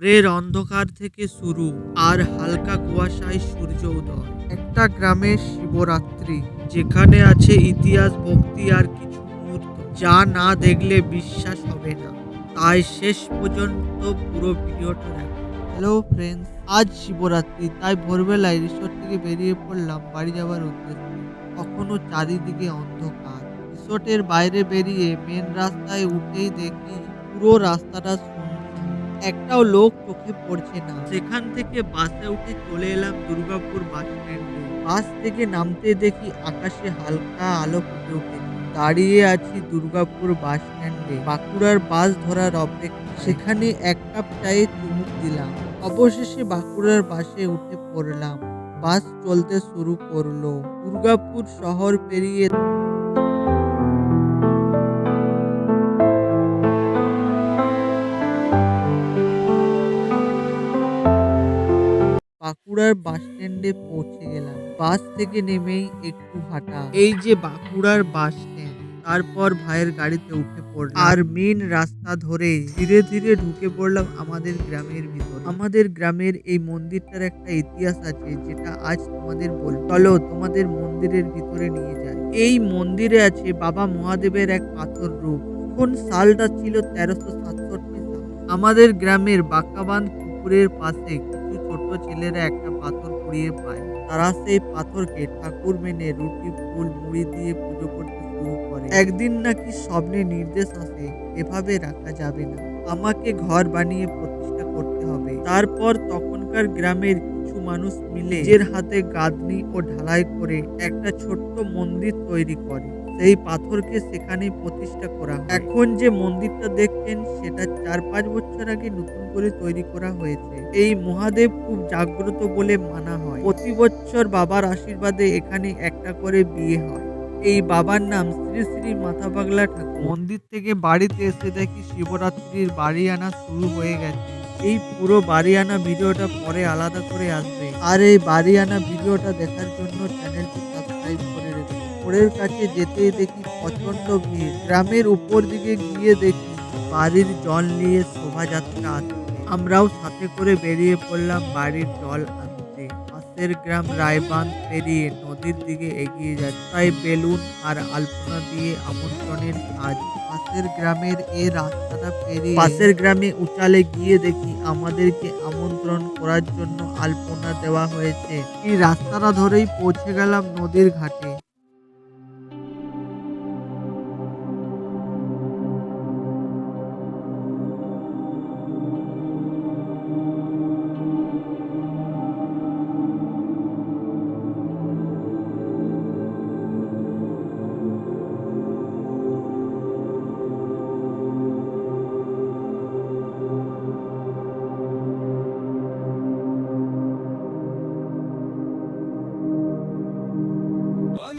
ভোরের অন্ধকার থেকে শুরু আর হালকা কুয়াশায় সূর্য উদয়। একটা গ্রামের শিবরাত্রি, যেখানে আছে ইতিহাস, ভক্তি আর কিছু মুহূর্ত যা না দেখলে বিশ্বাস হবে না। তাই শেষ পর্যন্ত পুরো ভিডিওটা দেখো। হ্যালো ফ্রেন্ডস, আজ শিবরাত্রি, তাই ভোরবেলায় রিসোর্ট থেকে বেরিয়ে পড়লাম বাড়ি যাওয়ার উদ্দেশ্যে। তখনও চারিদিকে অন্ধকার। রিসোর্টের বাইরে বেরিয়ে মেন রাস্তায় উঠেই দেখি পুরো রাস্তাটা শুনশান, একটাও লোক চোখে পড়ছে না। সেখান থেকে বাসে উঠে চলে এলাম দুর্গাপুর বাস স্ট্যান্ডে। বাস থেকে নামতে দেখি আকাশে হালকা আলো ফুটে উঠেছে। দাঁড়িয়ে আছি দুর্গাপুর বাস স্ট্যান্ডে, বাঁকুড়ার বাস ধরার অপেক্ষা। সেখানে এক কাপ চায়ে চুমুক দিলাম। অবশেষে বাঁকুড়ার বাসে উঠে পড়লাম। বাস চলতে শুরু করলো। দুর্গাপুর শহর পেরিয়ে বাঁকুড়ার বাস স্ট্যান্ডে পৌঁছে গেলাম। বাস থেকে নেমেই একটু হাঁটা, এই যে বাঁকুড়ার বাস স্ট্যান্ড। তারপর ভাইয়ের গাড়িতে উঠে পড়লাম আর মেন রাস্তা ধরে ধীরে ধীরে ঢুকে পড়লাম আমাদের গ্রামের ভিতর। আমাদের গ্রামের এই মন্দিরটার একটা ইতিহাস আছে, যেটা আজ তোমাদের বলবো। চলো তোমাদের মন্দিরের ভিতরে নিয়ে যাই। এই মন্দিরে আছে বাবা মহাদেবের এক পাথর রূপ। তখন সালটা ছিল 1367 সাল। আমাদের গ্রামের বাঁকাবাঁধ পুকুরের পাশে কিছু ছোট ছেলেরা একটা পাথর কুড়িয়ে পায়। তারা সেই পাথরকে ঠাকুর মেনে রুটি, ফুল, মুড়ি দিয়ে পুজো করতে শুরু করে। একদিন নাকি স্বপ্নে নির্দেশ আসে, এভাবে রাখা যাবে না, আমাকে ঘর বানিয়ে প্রতিষ্ঠা করতে হবে। তারপর তখনকার গ্রামের কিছু মানুষ মিলে নিজের হাতে গাঁথনি ও ঢালাই করে একটা ছোট্ট মন্দির তৈরি করে। সেই পাথরকে সেখানে প্রতিষ্ঠা করা হয়। এখন যে মন্দিরটা দেখছেন সেটা 4-5 বছর আগে নতুন করে তৈরি করা হয়েছে। এই মহাদেব খুব জাগ্রত বলে মানা হয়। প্রতি বছর বাবার আশীর্বাদে এখানে একটা করে বিয়ে হয়। এই বাবার নাম শ্রী শ্রী মাথা পাগলা ঠাকুর। মন্দির থেকে বাড়িতে এসে দেখি শিবরাত্রির বাড়ি আনা শুরু হয়ে গেছে। এই পুরো বাড়ি আনা ভিডিওটা পরে আলাদা করে আসবে। আর এই বাড়ি আনা ভিডিওটা দেখার জন্য চ্যানেলটি সাবস্ক্রাইব করে রেখে। পরের কাছে যেতেই দেখি প্রচন্ড ভিড়। গ্রামের উপর দিকে গিয়ে দেখি বাড়ির জল নিয়ে শোভাযাত্রা আসছে। আমরাও সাথে করে বেরিয়ে পড়লাম বাড়ির জল আনতে। পাশের গ্রাম রায়বাঁধ পেরিয়ে নদীর দিকে এগিয়ে যাচ্ছে। তাই বেলুন আর আলপনা দিয়ে আমন্ত্রণের সাজ। পাশের গ্রামের এই রাস্তাটা পেরিয়ে পাশের গ্রামে উচালে গিয়ে দেখি আমাদেরকে আমন্ত্রণ করার জন্য আলপনা দেওয়া হয়েছে। এই রাস্তাটা ধরেই পৌঁছে গেলাম নদীর ঘাটে।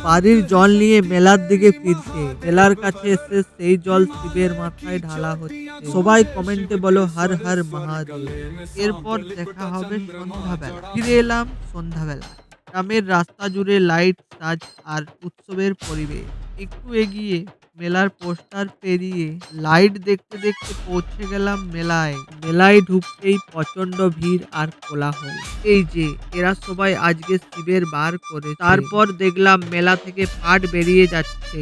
বাড়ির জল নিয়ে মেলার দিকে ফিরছে। মেলার কাছে এসে সেই জল শিবের মাথায় ঢালা হচ্ছে। সবাই কমেন্টে বলো হর হর মহাদেব। এরপর দেখা হবে সন্ধ্যাবেলা। ফিরে এলাম সন্ধ্যাবেলা। গ্রামের রাস্তা জুড়ে লাইট, সাজ আর উৎসবের পরিবেশ। একটু এগিয়ে মেলার পোস্টার পেরিয়ে লাইট দেখতে দেখতে পৌঁছে গেলাম মেলায়। মেলায় ঢুকতেই প্রচন্ড ভিড় আর কোলাহল। এই যে এরা সবাই আজকে শিবের বার করে। তারপর দেখলাম মেলা থেকে পাট বেরিয়ে যাচ্ছে।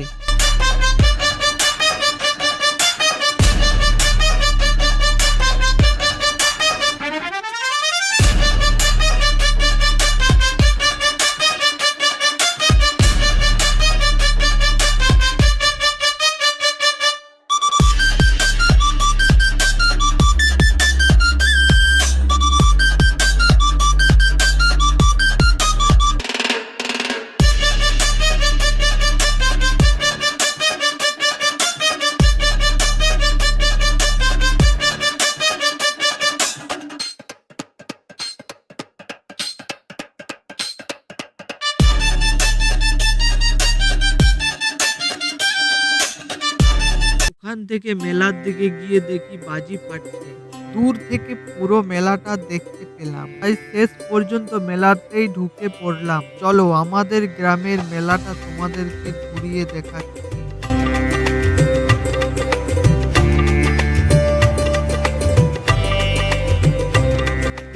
ওখান থেকে মেলার দিকে গিয়ে দেখি বাজি ফাটছে। দূর থেকে পুরো মেলাটা দেখতে পেলাম। তাই শেষ পর্যন্ত মেলাতেই ঢুকে পড়লাম। চলো আমাদের গ্রামের মেলাটা তোমাদেরকে ঘুরিয়ে দেখাচ্ছি।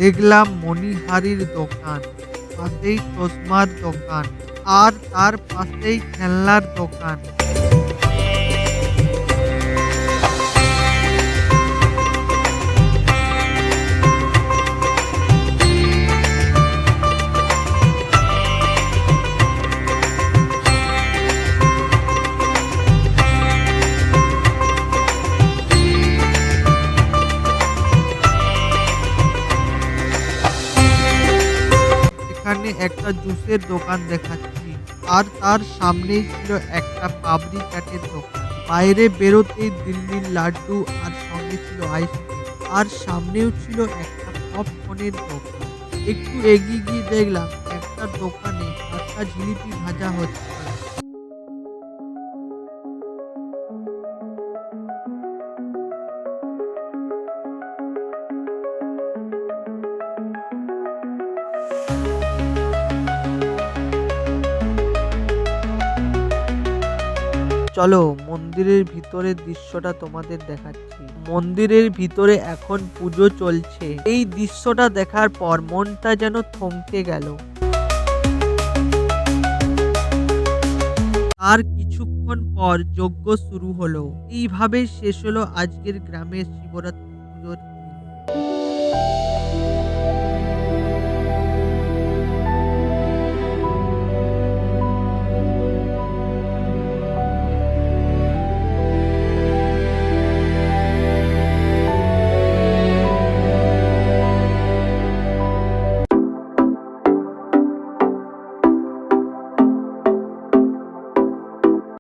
দেখলাম মণিহারির দোকান, পাশেই চশমার দোকান, আর তার পাশেই খেলনার দোকান। এখানে একটা জুসের দোকান দেখাচ্ছি, আর তার সামনেই ছিল একটা পাপড়ি চাটের দোকান। বাইরে বেরোতেই দিল্লির লাড্ডু আর সঙ্গে ছিল আইসক্রিম, আর সামনেও ছিল একটা পপকর্নের দোকান। একটু এগিয়ে গিয়ে দেখলাম একটা দোকানে টাটকা জিলিপি ভাজা হচ্ছে। চলো মন্দিরের ভিতরের দৃশ্যটা তোমাদের দেখাচ্ছি। মন্দিরের ভিতরে এখন পুজো চলছে। এই দৃশ্যটা দেখার পর মনটা যেন থমকে গেল। আর কিছুক্ষণ পর যজ্ঞ শুরু হলো। এইভাবে শেষ হলো আজকের গ্রামের শিবরাত্রি পুজোর দিন।